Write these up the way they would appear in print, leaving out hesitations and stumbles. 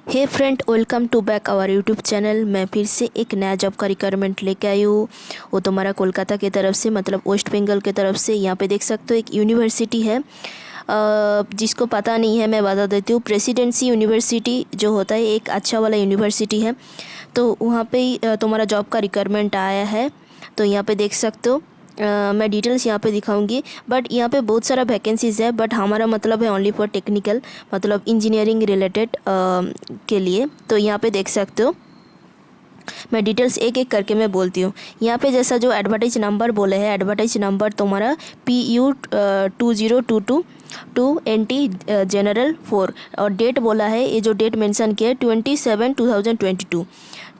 Hey friend, welcome to back our YouTube channel. मैं फिर से एक नया जॉब का रिक्वायरमेंट लेके आई हूँ। वो तुम्हारा कोलकाता की तरफ से, मतलब वेस्ट बंगाल की तरफ से। यहाँ पे देख सकते हो एक यूनिवर्सिटी है, जिसको पता नहीं है मैं बता देती हूँ। प्रेसिडेंसी यूनिवर्सिटी जो होता है एक अच्छा वाला यूनिवर्सिटी है, तो वहाँ पे ही तुम्हारा जॉब का रिक्वायरमेंट आया है। तो यहाँ पे देख सकते हो, मैं डिटेल्स यहाँ पे दिखाऊंगी। बट यहाँ पे बहुत सारा वैकेंसीज़ है, बट हमारा मतलब है ओनली फॉर टेक्निकल, मतलब इंजीनियरिंग रिलेटेड के लिए। तो यहाँ पे देख सकते हो, मैं डिटेल्स एक एक करके मैं बोलती हूँ। यहाँ पे जैसा जो एडवर्टाइज नंबर बोले हैं, एडवर्टाइज नंबर तुम्हारा PU 2022NT जनरल 4, और डेट बोला है, ये जो डेट मेंशन किया है 27/2022,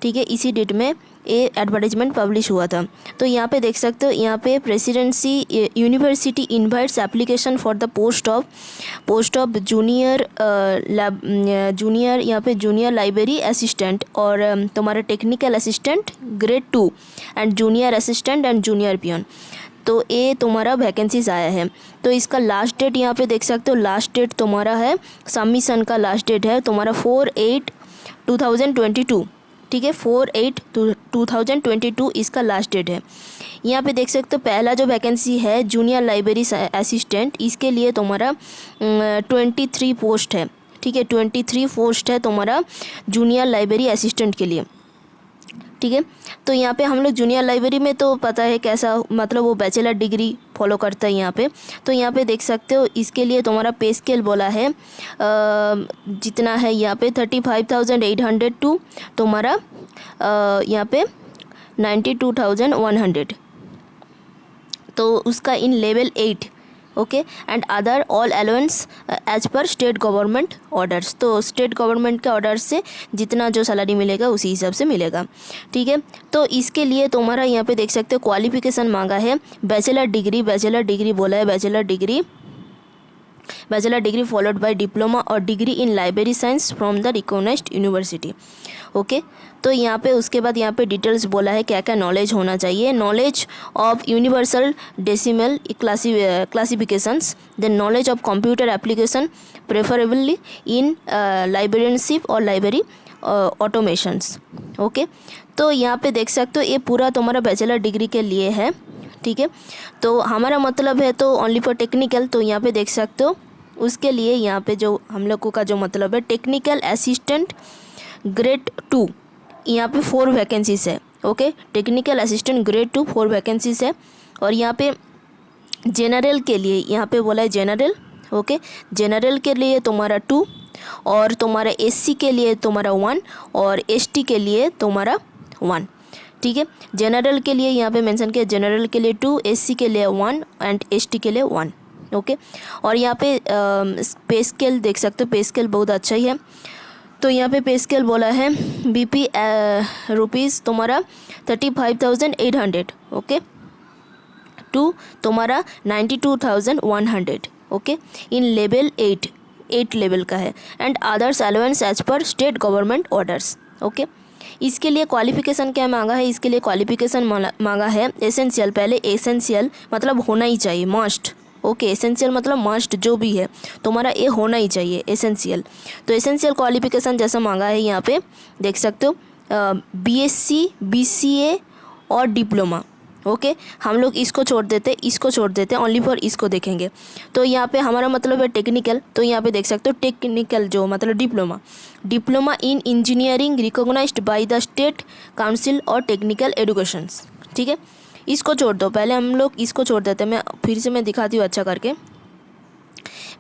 ठीक है। इसी डेट में ये एडवर्टाइजमेंट पब्लिश हुआ था। तो यहाँ पे देख सकते हो, यहाँ पे presidency university invites application for the post of junior junior, यहाँ पे जूनियर लाइब्रेरी असिस्टेंट, और तुम्हारा technical assistant grade 2 and junior assistant and junior पियन। तो ये तुम्हारा वैकेंसीज आया है। तो इसका लास्ट डेट यहाँ पे देख सकते हो, लास्ट डेट तुम्हारा है, सबमिशन का लास्ट डेट है तुम्हारा 4/8/2022, ठीक है। 4/8/2022 इसका लास्ट डेट है। यहाँ पे देख सकते हो पहला जो वैकेंसी है जूनियर लाइब्रेरी असिस्टेंट, इसके लिए तुम्हारा 23 पोस्ट है, ठीक है। 23 पोस्ट है तुम्हारा जूनियर लाइब्रेरी असिस्टेंट के लिए, ठीक है। तो यहाँ पे हम लोग जूनियर लाइब्रेरी में तो पता है कैसा, मतलब वो बैचलर डिग्री फॉलो करता है यहाँ पे। तो यहाँ पे देख सकते हो, इसके लिए तुम्हारा पे स्केल बोला है जितना है यहाँ पे 35,800 टू तुम्हारा यहाँ पे 92,100, तो उसका in level 8, okay. And other all allowance as per state government orders. तो स्टेट गवर्नमेंट के ऑर्डर से जितना जो सैलरी मिलेगा उसी हिसाब से मिलेगा, ठीक है। तो इसके लिए तुम्हारा यहाँ पे देख सकते हो क्वालिफिकेशन मांगा है बैचलर डिग्री बोला है, bachelor degree followed by diploma और degree in library science from the recognised university, okay. तो यहाँ पे उसके बाद यहाँ पे डिटेल्स बोला है क्या क्या नॉलेज होना चाहिए। Knowledge of universal decimal classifications, then knowledge of computer application preferably in librarianship और लाइब्रेरी ऑटोमेशंस, ओके। तो यहाँ पे देख सकते हो ये पूरा तुम्हारा बैचलर डिग्री के लिए है, ठीक है। तो हमारा मतलब है तो ओनली फॉर टेक्निकल। तो यहाँ पे देख सकते हो उसके लिए यहाँ पे जो हम लोगों का जो मतलब है टेक्निकल असिस्टेंट ग्रेड 2, यहाँ पे 4 वैकेंसीज है, okay. Technical assistant grade 2 4 vacancies है। और यहाँ पे जनरल के लिए यहाँ पे बोला है जनरल, ओके। जनरल के लिए तुम्हारा 2, और तुम्हारा SC के लिए तुम्हारा 1, और ST के लिए तुम्हारा 1, ठीक है। जनरल के लिए यहाँ पे मेंशन किया, जनरल के लिए 2, SC के लिए 1 एंड ST के लिए 1, ओके। और यहाँ पे पे स्केल देख सकते हो, पे स्केल बहुत अच्छा ही है। तो यहाँ पे पे स्केल बोला है BP रुपीज़ तुम्हारा 35,800, ओके, टू तुम्हारा 92,100, ओके, इन लेवल 8 लेवल का है। And others allowance as per state government orders, okay. इसके लिए क्वालिफिकेशन क्या मांगा है, इसके लिए क्वालिफिकेशन मांगा है एसेंशियल, पहले एसेंशियल मतलब होना ही चाहिए, मस्ट, ओके। एसेंशियल मतलब मस्ट, जो भी है तुम्हारा ये होना ही चाहिए एसेंशियल। तो एसेंशियल क्वालिफिकेशन जैसा मांगा है यहाँ पे देख सकते हो, BSc BCA और डिप्लोमा, ओके। हम लोग इसको छोड़ देते ओनली फॉर इसको देखेंगे। तो यहाँ पे हमारा मतलब है टेक्निकल। तो यहाँ पे देख सकते हो टेक्निकल जो मतलब diploma in engineering recognised by the state council और टेक्निकल एजुकेशंस, ठीक है। इसको छोड़ दो, पहले हम लोग इसको छोड़ देते हैं। मैं फिर से मैं दिखाती हूँ अच्छा करके।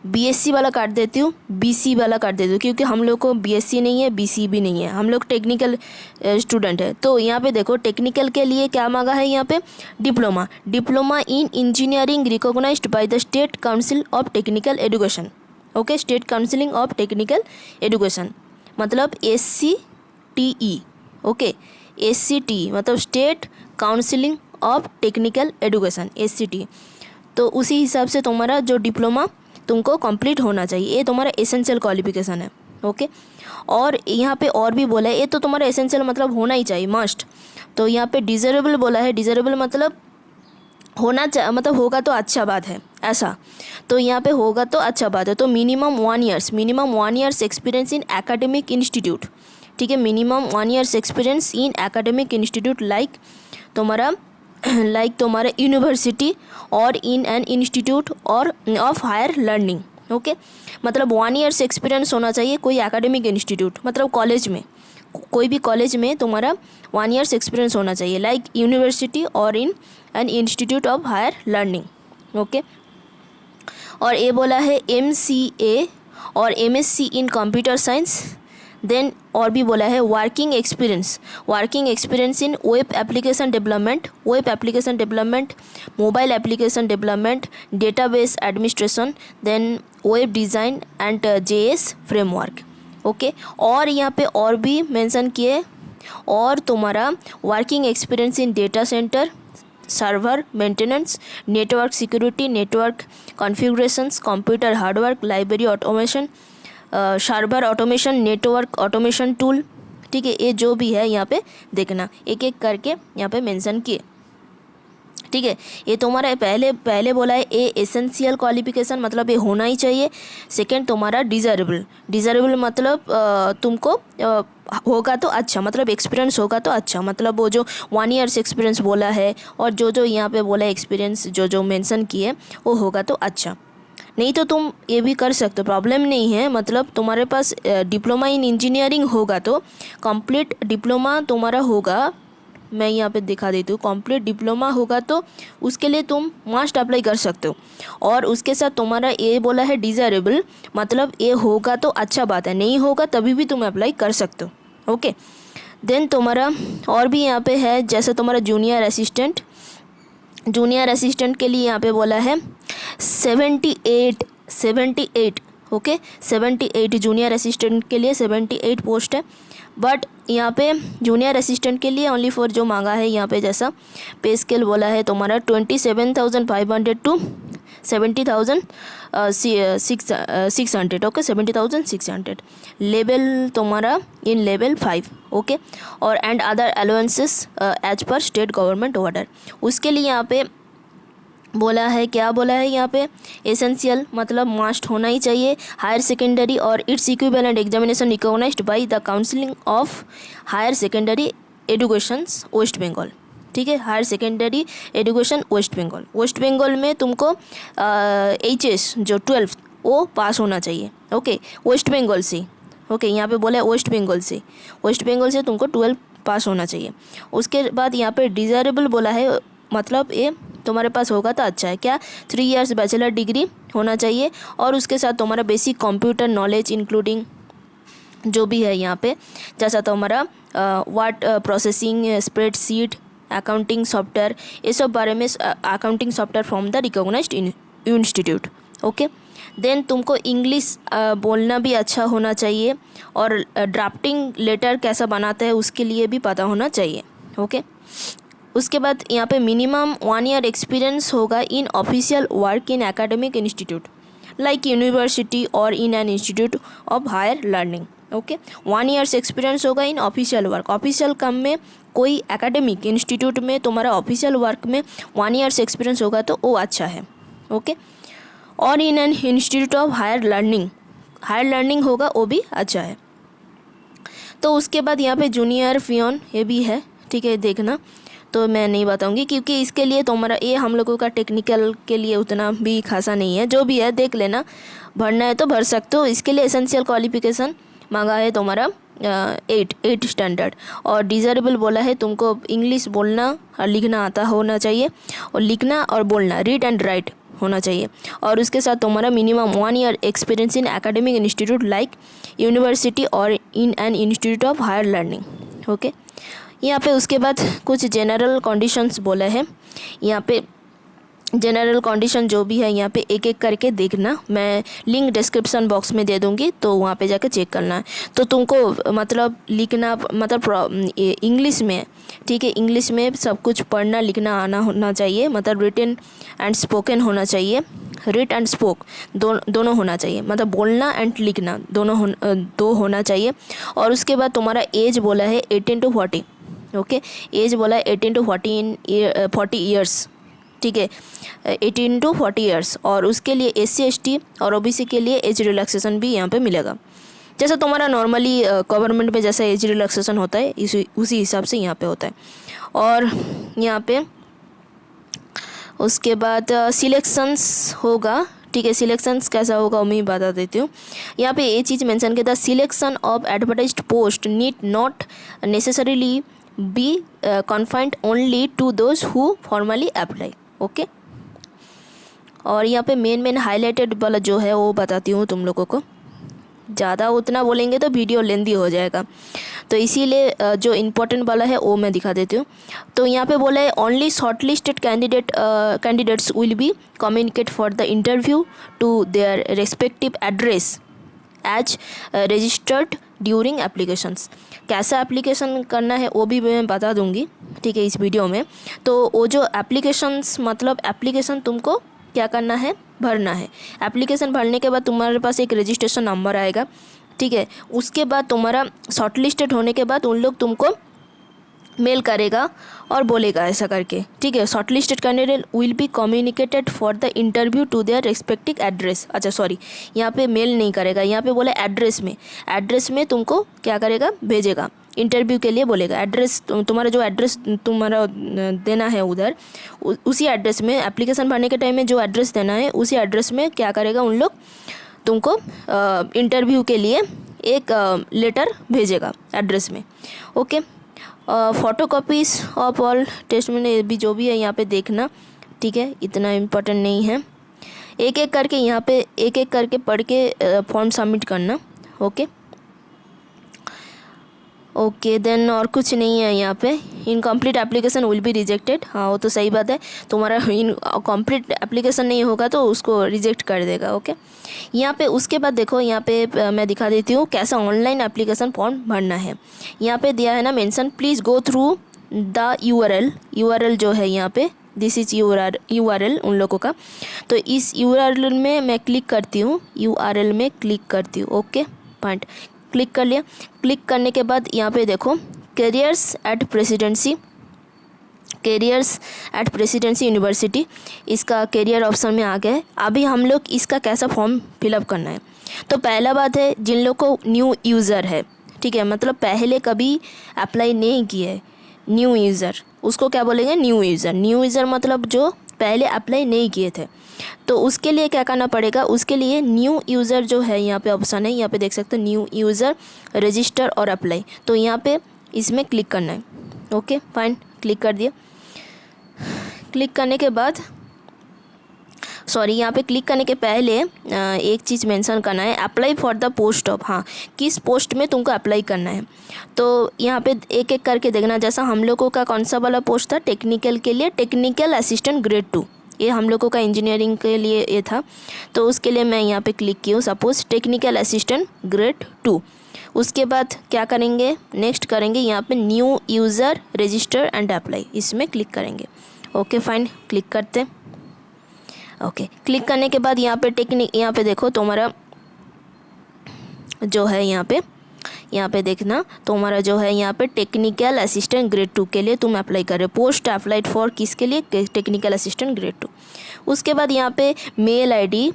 BSc वाला काट देती हूँ, BC वाला काट देती हूँ, क्योंकि हम लोग को BSc नहीं है, BC भी नहीं है, हम लोग टेक्निकल स्टूडेंट है। तो यहाँ पे देखो टेक्निकल के लिए क्या मांगा है यहाँ पे, diploma in engineering recognised by the state council of technical education, okay. State counselling of technical education मतलब SCTE, ओके। SCTE मतलब state counselling of technical education, SCTE। तो उसी हिसाब से तुम्हारा जो डिप्लोमा तुमको कंप्लीट होना चाहिए, ये तुम्हारा एसेंशियल क्वालिफिकेशन है, ओके। और यहाँ पे और भी बोला है, ये तो तुम्हारा एसेंशियल मतलब होना ही चाहिए, मस्ट। तो यहाँ पे डिज़रेबल बोला है, डिज़रेबल मतलब होना मतलब होगा तो अच्छा बात है, ऐसा, तो यहाँ पे होगा तो अच्छा बात है। तो minimum 1 years experience in academic institute, ठीक है, minimum 1 years experience in academic institute like तुम्हारा यूनिवर्सिटी और इन एन इंस्टीट्यूट और ऑफ हायर लर्निंग। ओके, मतलब 1 ईयर्स एक्सपीरियंस होना चाहिए कोई एकेडमिक इंस्टीट्यूट, मतलब कॉलेज में, कोई भी कॉलेज में तुम्हारा 1 ईयर्स एक्सपीरियंस होना चाहिए लाइक यूनिवर्सिटी और in an institute of higher learning. Okay, और ये बोला है MCA और MSc in computer science. Then और भी बोला है working experience in web application development, mobile application development, database administration, then web design and JS framework. Okay, और यहाँ पे और भी मेंशन किए, और तुम्हारा working experience in data centre, server maintenance, network security, network configurations, computer hardwork, library automation, server automation, network automation tool. ठीक है, ये जो भी है यहाँ पे देखना, एक एक करके यहाँ पे मेंशन किए। ठीक है, ये तुम्हारा पहले बोला है ए एसेंशियल क्वालिफिकेशन, मतलब ये होना ही चाहिए। सेकंड तुम्हारा डिज़ायरेबल मतलब तुमको होगा तो अच्छा, मतलब एक्सपीरियंस होगा तो अच्छा, मतलब वो जो 1 ईयर्स एक्सपीरियंस बोला है और जो यहाँ पे बोला एक्सपीरियंस जो मेंशन किए वो होगा तो अच्छा। नहीं तो तुम ये भी कर सकते हो, प्रॉब्लम नहीं है। मतलब तुम्हारे पास डिप्लोमा इन इंजीनियरिंग होगा तो कंप्लीट डिप्लोमा तुम्हारा होगा, मैं यहाँ पे दिखा देती हूँ, कंप्लीट डिप्लोमा होगा तो उसके लिए तुम मस्ट अप्लाई कर सकते हो। और उसके साथ तुम्हारा ये बोला है डिज़ायरेबल, मतलब ये होगा तो अच्छा बात है, नहीं होगा तभी भी तुम अप्लाई कर सकते हो। ओके, देन तुम्हारा और भी यहाँ पे है, जैसे तुम्हारा जूनियर असिस्टेंट के लिए यहाँ पे बोला है 78। ओके, 78 जूनियर असिस्टेंट के लिए 78 पोस्ट है। बट यहाँ पे जूनियर असिस्टेंट के लिए ओनली फॉर जो मांगा है यहाँ पे, जैसा पे स्केल बोला है तुम्हारा 27,500 टू 70,600। ओके, 70,600 लेवल तुम्हारा इन लेवल 5। ओके, और and other allowances as per state government order. उसके लिए यहाँ पे बोला है, क्या बोला है यहाँ पे, एसेंशियल मतलब मस्ट होना ही चाहिए, हायर सेकेंडरी और its equivalent examination recognised by the council of higher secondary education West Bengal. ठीक है, higher secondary education West Bengal में तुमको HS जो 12th वो पास होना चाहिए। ओके, वेस्ट बंगाल से। ओके, यहाँ पे बोला है वेस्ट बंगाल से तुमको 12 पास होना चाहिए। उसके बाद यहाँ पे डिज़ायरेबल बोला है, मतलब ये तुम्हारे पास होगा तो अच्छा है। क्या, 3 ईयर्स बैचलर डिग्री होना चाहिए, और उसके साथ तुम्हारा बेसिक कंप्यूटर नॉलेज इंक्लूडिंग जो भी है यहाँ पे, जैसा तुम्हारा word processing, spreadsheet, accounting software, ये सब बारे में, accounting software from the recognised institute. Okay, then तुमको इंग्लिश बोलना भी अच्छा होना चाहिए, और ड्राफ्टिंग लेटर कैसा बनाता है उसके लिए भी पता होना चाहिए। ओके, उसके बाद यहाँ पे मिनिमम 1 ईयर एक्सपीरियंस होगा इन official work in academic institute like university और in an institute of higher learning. Okay, 1 years experience होगा इन ऑफिशियल वर्क, ऑफिशियल काम में, कोई एकेडमिक इंस्टीट्यूट में तुम्हारा ऑफिशियल वर्क में 1 ईयर्स एक्सपीरियंस होगा तो वो अच्छा है। ओके, और in an institute of higher learning होगा वो भी अच्छा है। तो उसके बाद यहाँ पे जूनियर पियोन ये भी है। ठीक है, देखना, तो मैं नहीं बताऊंगी क्योंकि इसके लिए तुम्हारा ये हम लोगों का टेक्निकल के लिए उतना भी खासा नहीं है, जो भी है देख लेना, भरना है तो भर सकते हो। इसके लिए एसेंशियल क्वालिफिकेशन मांगा है तुम्हारा 8 स्टैंडर्ड, और डिज़ायरेबल बोला है तुमको इंग्लिश बोलना और लिखना आता होना चाहिए, और लिखना और बोलना, रीड एंड राइट होना चाहिए। और उसके साथ तुम्हारा minimum 1 year experience in academic institute like university और in an institute of higher learning. Okay, यहाँ पे उसके बाद कुछ जनरल कंडीशंस बोला है। यहाँ पे जनरल कंडीशन जो भी है यहाँ पे एक एक करके देखना, मैं लिंक डिस्क्रिप्शन बॉक्स में दे दूँगी, तो वहाँ पे जाकर चेक करना है। तो तुमको मतलब लिखना, मतलब इंग्लिश में, ठीक है, इंग्लिश में सब कुछ पढ़ना लिखना आना होना चाहिए, मतलब रिटन एंड स्पोकन होना चाहिए, रीड एंड स्पोक दोनों होना चाहिए, मतलब बोलना एंड लिखना दो होना चाहिए। और उसके बाद तुम्हारा एज बोला है 18 to 40। ओके, एज बोला है 18 to 40 ईयर्स। ठीक है, 18 to 40 ईयर्स। और उसके लिए SC ST और OBC के लिए एज रिलैक्सेशन भी यहाँ पे मिलेगा। जैसा तुम्हारा नॉर्मली गवर्नमेंट में जैसा एज रिलैक्सेशन होता है उसी हिसाब से यहाँ पे होता है। और यहाँ पे उसके बाद सिलेक्शंस होगा, ठीक है। सिलेक्शंस कैसा होगा वो मैं बता देती हूँ। यहाँ पे ये चीज़ मेंशन किया था, selection of advertised post need not necessarily be confined only to those who formally apply. Okay, और यहाँ पे मेन हाईलाइटेड वाला जो है वो बताती हूँ तुम लोगों को। ज़्यादा उतना बोलेंगे तो वीडियो लेंदी हो जाएगा, तो इसीलिए जो इम्पोर्टेंट वाला है वो मैं दिखा देती हूँ। तो यहाँ पे बोला है only shortlisted candidates will be communicate for the interview to their respective address as registered during applications. कैसा एप्लीकेशन करना है वो भी मैं बता दूँगी, ठीक है, इस वीडियो में। तो वो जो एप्लीकेशंस मतलब एप्लीकेशन तुमको क्या करना है, भरना है। एप्लीकेशन भरने के बाद तुम्हारे पास एक रजिस्ट्रेशन नंबर आएगा, ठीक है। उसके बाद तुम्हारा शॉर्टलिस्टेड होने के बाद उन लोग तुमको मेल करेगा और बोलेगा ऐसा करके, ठीक है। Shortlisted candidate will be communicated for the interview to their respective address. अच्छा सॉरी, यहाँ पे मेल नहीं करेगा, यहाँ पे बोला एड्रेस में तुमको क्या करेगा, भेजेगा, इंटरव्यू के लिए बोलेगा। एड्रेस तुम्हारा जो एड्रेस तुम्हारा देना है उधर, उसी एड्रेस में एप्लीकेशन भरने के टाइम में जो एड्रेस देना है उसी एड्रेस में क्या करेगा, उन लोग तुमको इंटरव्यू के लिए एक लेटर भेजेगा एड्रेस में। Okay, photo copies of all test में भी जो भी है यहाँ पे देखना, ठीक है, इतना इम्पोर्टेंट नहीं है। एक एक करके पढ़ के फॉर्म सबमिट करना। ओके देन और कुछ नहीं है यहाँ पे। Incomplete application will be rejected, हाँ वो तो सही बात है, तुम्हारा इनकम्प्लीट एप्लीकेशन नहीं होगा तो उसको रिजेक्ट कर देगा। ओके, यहाँ पे उसके बाद देखो, यहाँ पे मैं दिखा देती हूँ कैसा ऑनलाइन एप्लीकेशन फॉर्म भरना है। यहाँ पे दिया है ना mention, please go through the URL जो है यहाँ पे, दिस इज़ यूआरएल उन लोगों का। तो इस यूआरएल में मैं क्लिक करती हूँ, यूआरएल में क्लिक करती हूँ। ओके पॉइंट क्लिक कर लिया। क्लिक करने के बाद यहाँ पे देखो कैरियर्स एट प्रेसिडेंसी यूनिवर्सिटी, इसका कैरियर ऑप्शन में आ गया है। अभी हम लोग इसका कैसा फॉर्म फिलअप करना है। तो पहला बात है, जिन लोग को न्यू यूज़र है, ठीक है, मतलब पहले कभी अप्लाई नहीं किए है, न्यू यूज़र, उसको क्या बोलेंगे, न्यू यूज़र मतलब जो पहले अप्लाई नहीं किए थे। तो उसके लिए क्या करना पड़ेगा, उसके लिए न्यू यूज़र जो है यहाँ पे ऑप्शन है, यहाँ पे देख सकते हो न्यू यूज़र रजिस्टर और अप्लाई। तो यहाँ पे इसमें क्लिक करना है। ओके फाइन, क्लिक कर दिया। क्लिक करने के बाद यहाँ पे क्लिक करने के पहले एक चीज़ मेंशन करना है, apply for the post of, हाँ किस पोस्ट में तुमको अप्लाई करना है। तो यहाँ पे एक एक करके देखना, जैसा हम लोगों का कौन सा वाला पोस्ट था, टेक्निकल के लिए टेक्निकल असिस्टेंट ग्रेड 2, ये हम लोगों का इंजीनियरिंग के लिए ये था। तो उसके लिए मैं यहाँ पे क्लिक की हूँ, सपोज टेक्निकल असिस्टेंट ग्रेड 2। उसके बाद क्या करेंगे, नेक्स्ट करेंगे, यहाँ पे new user register and apply, इसमें क्लिक करेंगे। ओके फाइन, क्लिक करते। ओके क्लिक करने के बाद यहाँ पे देखो तुम्हारा जो है यहाँ पे देखना, तुम्हारा जो है यहाँ पे टेक्निकल असिस्टेंट ग्रेड 2 के लिए तुम अप्लाई कर रहे हो। पोस्ट अप्लाइड फॉर किसके लिए, टेक्निकल असिस्टेंट ग्रेड 2। उसके बाद यहाँ पे मेल आईडी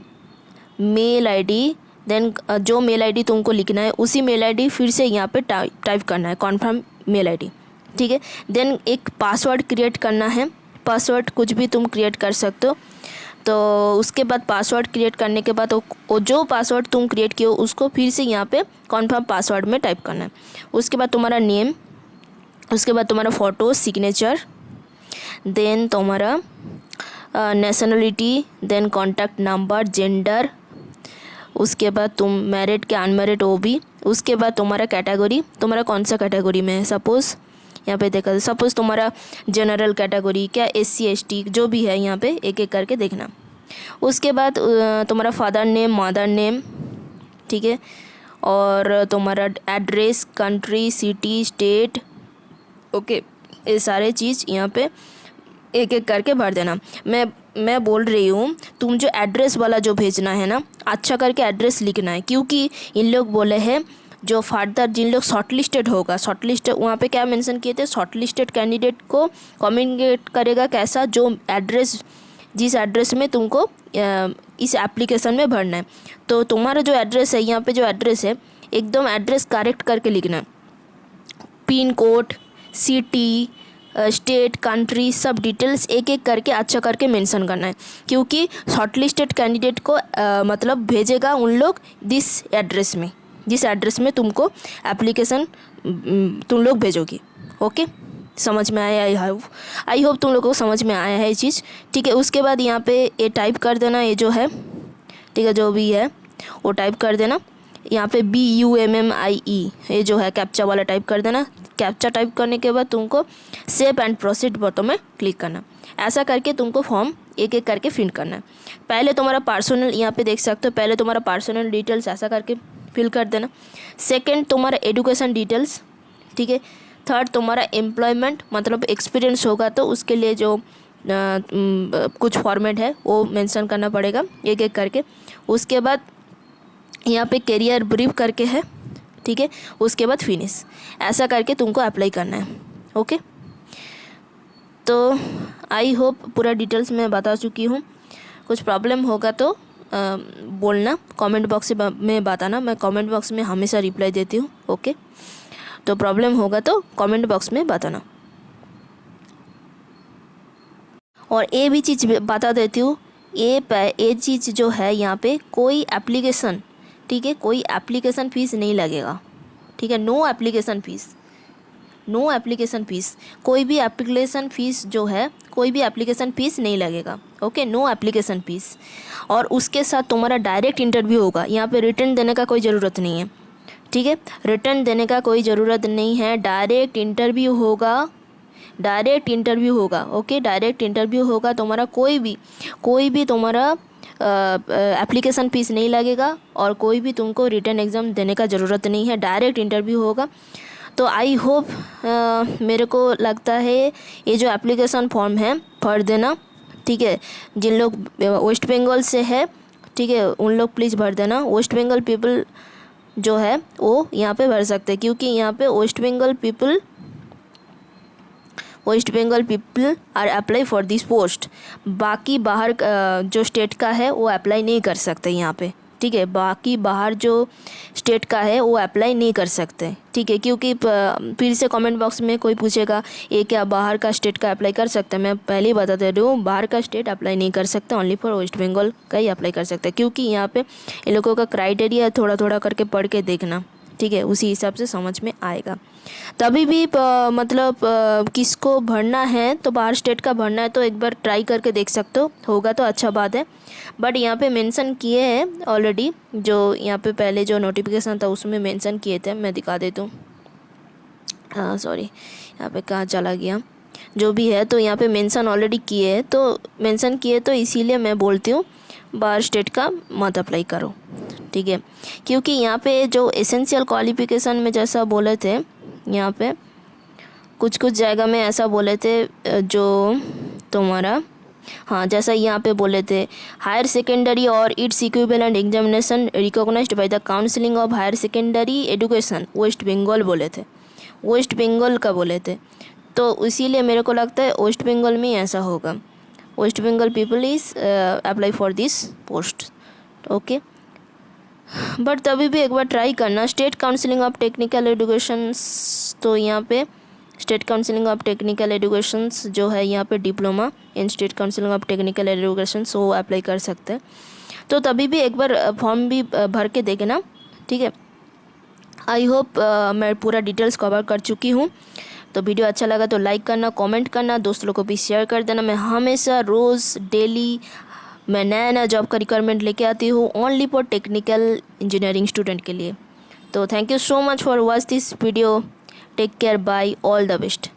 देन जो मेल आईडी तुमको लिखना है उसी मेल आईडी फिर से यहाँ पे टाइप करना है, कॉन्फर्म मेल आईडी, ठीक है। देन एक पासवर्ड क्रिएट करना है, पासवर्ड कुछ भी तुम क्रिएट कर सकते हो। तो उसके बाद पासवर्ड क्रिएट करने के बाद वो जो पासवर्ड तुम क्रिएट किए हो उसको फिर से यहाँ पे कॉन्फर्म पासवर्ड में टाइप करना है। उसके बाद तुम्हारा नेम, उसके बाद तुम्हारा फ़ोटो सिग्नेचर, देन तुम्हारा nationality, then contact number, gender, उसके बाद तुम मैरिड के अनमैरिड वो भी। उसके बाद तुम्हारा कैटेगरी, तुम्हारा कौन सा कैटेगरी में है, सपोज़ यहाँ पे देखा, सपोज़ तुम्हारा जनरल कैटेगरी क्या, SC ST जो भी है, यहाँ पे एक एक करके देखना। उसके बाद तुम्हारा फादर नेम, मदर नेम, ठीक है, और तुम्हारा address, country, city, state, okay, ये सारे चीज़ यहाँ पे एक एक करके भर देना। मैं बोल रही हूँ तुम जो एड्रेस वाला जो भेजना है ना, अच्छा करके एड्रेस लिखना है, क्योंकि इन लोग बोले हैं जो फर्दर जिन लोग शॉर्टलिस्टेड होगा, शॉर्टलिस्ट वहाँ पे क्या मेंशन किए थे, शॉर्टलिस्टेड कैंडिडेट को कम्युनिकेट करेगा कैसा, जो एड्रेस जिस एड्रेस में तुमको इस एप्लीकेशन में भरना है। तो तुम्हारा जो एड्रेस है, यहाँ पे जो एड्रेस है एकदम एड्रेस करेक्ट करके लिखना है, pin code, city, state, country, सब डिटेल्स एक एक करके अच्छा करके मेंशन करना है, क्योंकि शॉर्टलिस्टेड कैंडिडेट को मतलब भेजेगा उन लोग जिस एड्रेस में तुमको एप्लीकेशन तुम लोग भेजोगी। ओके, समझ में आया? आई होप तुम लोग को समझ में आया है ये चीज़। ठीक है, उसके बाद यहाँ पे ये टाइप कर देना, ये जो है, ठीक है, जो भी है वो टाइप कर देना। यहाँ पे BUMMIE ये जो है कैप्चा वाला टाइप कर देना। कैप्चा टाइप करने के बाद तुमको सेव एंड प्रोसीड बटन में क्लिक करना। ऐसा करके तुमको फॉर्म एक एक करके फिल करना है। पहले तुम्हारा पर्सनल, यहाँ पे देख सकते हो, पहले तुम्हारा पर्सनल डिटेल्स ऐसा करके फिल कर देना। सेकंड तुम्हारा एजुकेशन डिटेल्स, ठीक है। थर्ड तुम्हारा एम्प्लॉयमेंट, मतलब एक्सपीरियंस होगा तो उसके लिए जो कुछ फॉर्मेट है वो मेंशन करना पड़ेगा एक एक करके। उसके बाद यहाँ पे करियर ब्रीफ करके है, ठीक है। उसके बाद फिनिश, ऐसा करके तुमको अप्लाई करना है। ओके, तो आई होप पूरा डिटेल्स मैं बता चुकी हूँ। कुछ प्रॉब्लम होगा तो बोलना, कमेंट बॉक्स में बताना, मैं कमेंट बॉक्स में हमेशा रिप्लाई देती हूँ। ओके, तो प्रॉब्लम होगा तो कमेंट बॉक्स में बताना। और ये भी चीज़ बता देती हूँ, ये चीज़ जो है यहाँ पे कोई एप्लीकेशन, ठीक है, कोई एप्लीकेशन फ़ीस नहीं लगेगा, ठीक है। नो एप्लीकेशन फ़ीस, कोई भी एप्लीकेशन फ़ीस जो है, कोई भी एप्लीकेशन फ़ीस नहीं लगेगा। Okay, no application fees. और उसके साथ तुम्हारा डायरेक्ट इंटरव्यू होगा। यहाँ पे रिटर्न देने का कोई ज़रूरत नहीं है, ठीक है, रिटर्न देने का कोई ज़रूरत नहीं है। डायरेक्ट इंटरव्यू होगा। ओके, डायरेक्ट इंटरव्यू होगा। तुम्हारा कोई भी तुम्हारा एप्लीकेशन फ़ीस नहीं लगेगा और कोई भी तुमको रिटर्न एग्ज़ाम देने का ज़रूरत नहीं है, डायरेक्ट इंटरव्यू होगा। तो आई होप, मेरे को लगता है ये जो एप्लीकेशन फॉर्म है भर देना, ठीक है। जिन लोग वेस्ट बंगाल से है, ठीक है, उन लोग प्लीज़ भर देना। वेस्ट बंगाल पीपल जो है वो यहाँ पे भर सकते हैं, क्योंकि यहाँ पे West Bengal people are apply for this post. बाकी बाहर जो स्टेट का है वो अप्लाई नहीं कर सकते यहाँ पे, ठीक है। बाकी बाहर जो स्टेट का है वो अप्लाई नहीं कर सकते, ठीक है, क्योंकि फिर से कमेंट बॉक्स में कोई पूछेगा ये क्या बाहर का स्टेट का अप्लाई कर सकते हैं। मैं पहले ही बता दे रही हूँ, बाहर का स्टेट अप्लाई नहीं कर सकता, ओनली फॉर वेस्ट बंगाल का ही अप्लाई कर सकते हैं, क्योंकि यहाँ पे इन लोगों का क्राइटेरिया थोड़ा थोड़ा करके पढ़ के देखना, ठीक है, उसी हिसाब से समझ में आएगा। तभी भी मतलब किसको भरना है तो बाहर स्टेट का भरना है तो एक बार ट्राई करके देख सकते हो, होगा तो अच्छा बात है। बट यहाँ पे मेंशन किए हैं ऑलरेडी, जो यहाँ पे पहले जो नोटिफिकेशन था उसमें मेंशन किए थे, मैं दिखा देता हूँ। सॉरी, यहाँ पे कहाँ चला गया, जो भी है, तो यहाँ पे मेंशन ऑलरेडी किए हैं, तो इसीलिए मैं बोलती हूँ बाहर स्टेट का मत अप्लाई करो, ठीक है। क्योंकि यहाँ पे जो एसेंशियल क्वालिफिकेशन में जैसा बोले थे, यहाँ पे कुछ जगह में ऐसा बोले थे जो तुम्हारा, हाँ, जैसा यहाँ पे बोले थे, हायर सेकेंडरी और its equivalent examination recognised by the counselling of higher secondary education West Bengal बोले थे, वेस्ट बंगाल का बोले थे। तो इसीलिए मेरे को लगता है वेस्ट बंगाल में ऐसा होगा, West Bengal people is apply for this post. Okay, but तभी भी एक बार ट्राई करना। State counselling of technical educations, तो यहाँ पे state counselling of technical educations जो है यहाँ पे diploma in state counselling of technical educations वो अप्लाई कर सकते हैं। तो तभी भी एक बार फॉर्म भी भर के देखना, ठीक है। आई होप मैं पूरा डिटेल्स कवर कर चुकी हूँ। तो वीडियो अच्छा लगा तो लाइक करना, कमेंट करना, दोस्त लोगों को भी शेयर कर देना। मैं हमेशा रोज़ डेली मैं नया जॉब का रिक्वायरमेंट लेके आती हूँ, only for technical engineering student के लिए। तो thank you so much for watch this video. Take care, bye, all the best.